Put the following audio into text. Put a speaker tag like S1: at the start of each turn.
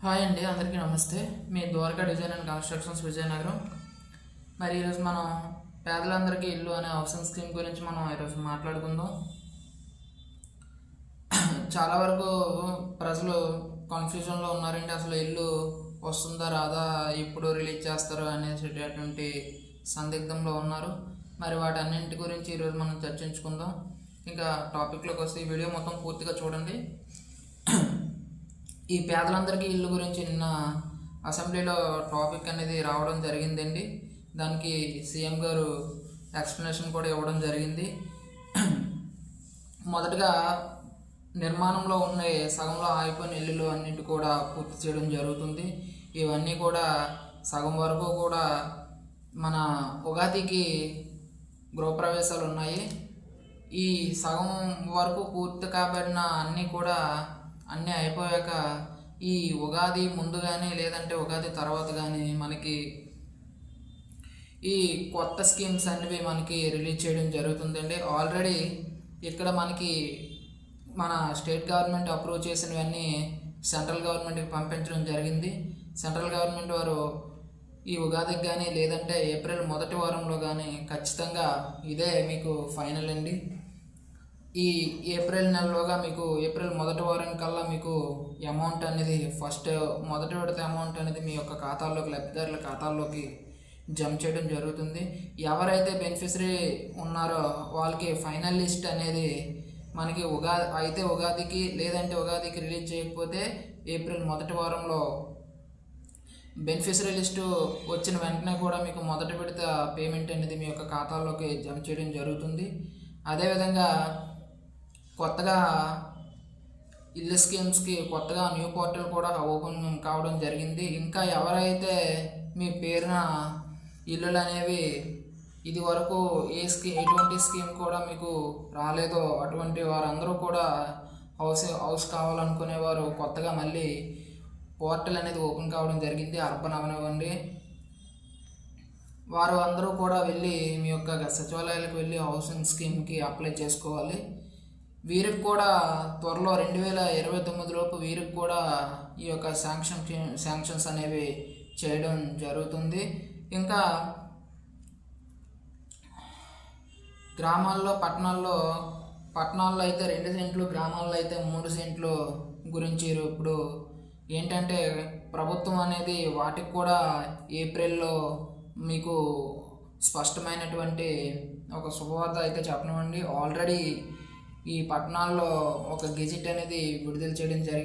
S1: Hi అండి, అందరికీ నమస్తే. మీ Dwaraka design and constructions Vizianagaram. మరి ఈరోజు మనం పేదలందరికీ ఇల్లు అనే హౌసింగ్ స్కీమ్ గురించి మనం ఈరోజు మాట్లాడుకుందాం. చాలా వరకు ప్రజలు కన్ఫ్యూజన్లో ఉన్నారండి. అసలు ఇల్లు వస్తుందా రాదా, ఎప్పుడు రిలీజ్ చేస్తారు అనేటటువంటి సందిగ్ధంలో ఉన్నారు. మరి వాటన్నింటి గురించి ఈరోజు మనం చర్చించుకుందాం. ఇంకా టాపిక్లోకి వస్తే ఈ వీడియో మొత్తం పూర్తిగా చూడండి. ఈ పేదలందరికీ ఇల్లు గురించి నిన్న అసెంబ్లీలో టాపిక్ అనేది రావడం జరిగిందండి. దానికి సీఎం గారు ఎక్స్ప్లెనేషన్ కూడా ఇవ్వడం జరిగింది. మొదటగా నిర్మాణంలో ఉన్న సగంలో ఆగిపోయిన ఇల్లులు అన్నింటి కూడా పూర్తి చేయడం జరుగుతుంది. ఇవన్నీ కూడా సగం వరకు కూడా మన ఉగాదికి గృహప్రవేశాలు ఉన్నాయి. ఈ సగం వరకు పూర్తి కాబడిన అన్నీ అయిపోయాక ఈ ఉగాది ముందు కానీ లేదంటే ఉగాది తర్వాత కానీ మనకి ఈ కొత్త స్కీమ్స్ అనేవి మనకి రిలీజ్ చేయడం జరుగుతుందండి. ఆల్రెడీ ఇక్కడ మనకి మన స్టేట్ గవర్నమెంట్ అప్రూవ్ చేసినవన్నీ సెంట్రల్ గవర్నమెంట్కి పంపించడం జరిగింది. సెంట్రల్ గవర్నమెంట్ వారు ఈ ఉగాదికి కానీ లేదంటే ఏప్రిల్ మొదటి వారంలో కానీ ఖచ్చితంగా ఇదే మీకు ఫైనల్ అండి. ఈ ఏప్రిల్ నెలలోగా మీకు ఏప్రిల్ మొదటి వారం కల్లా మీకు అమౌంట్ అనేది మొదటి విడత అమౌంట్ అనేది మీ యొక్క ఖాతాల్లోకి, లబ్ధిదారుల ఖాతాల్లోకి జమ చేయడం జరుగుతుంది. ఎవరైతే బెనిఫిషరీ ఉన్నారో వాళ్ళకి ఫైనల్ లిస్ట్ అనేది మనకి ఉగాదికి లేదంటే ఉగాదికి రిలీజ్ చేయకపోతే ఏప్రిల్ మొదటి వారంలో బెనిఫిషరీ లిస్టు వచ్చిన వెంటనే కూడా మీకు మొదటి విడత పేమెంట్ అనేది మీ యొక్క ఖాతాల్లోకి జమ చేయడం జరుగుతుంది. అదేవిధంగా కొత్తగా ఇల్లు స్కీమ్స్కి కొత్తగా న్యూ పోర్టల్ కూడా ఓపెన్ కావడం జరిగింది. ఇంకా ఎవరైతే మీ పేరున ఇల్లులు అనేవి ఇది వరకు ఎటువంటి స్కీమ్ కూడా మీకు రాలేదో అటువంటి వారందరూ కూడా హౌస్ కావాలనుకునేవారు కొత్తగా మళ్ళీ పోర్టల్ అనేది ఓపెన్ కావడం జరిగింది. అర్బన్ అవనివ్వండి, వారు అందరూ కూడా వెళ్ళి మీ యొక్క సచివాలయాలకు వెళ్ళి హౌసింగ్ స్కీమ్కి అప్లై చేసుకోవాలి. వీరికి కూడా త్వరలో 2029 లోపు వీరికి కూడా ఈ యొక్క శాంక్షన్స్ అనేవి చేయడం జరుగుతుంది. ఇంకా గ్రామాల్లో పట్టణాల్లో అయితే 2 సెంట్లు, గ్రామాల్లో అయితే 3 సెంట్లు గురించి ఇప్పుడు ఏంటంటే ప్రభుత్వం అనేది వాటికి కూడా ఏప్రిల్లో మీకు స్పష్టమైనటువంటి ఒక శుభవార్త అయితే చెప్పనివ్వండి. ఆల్రెడీ ఈ పట్టణాల్లో ఒక గెజిట్ అనేది విడుదల చేయడం జరిగింది.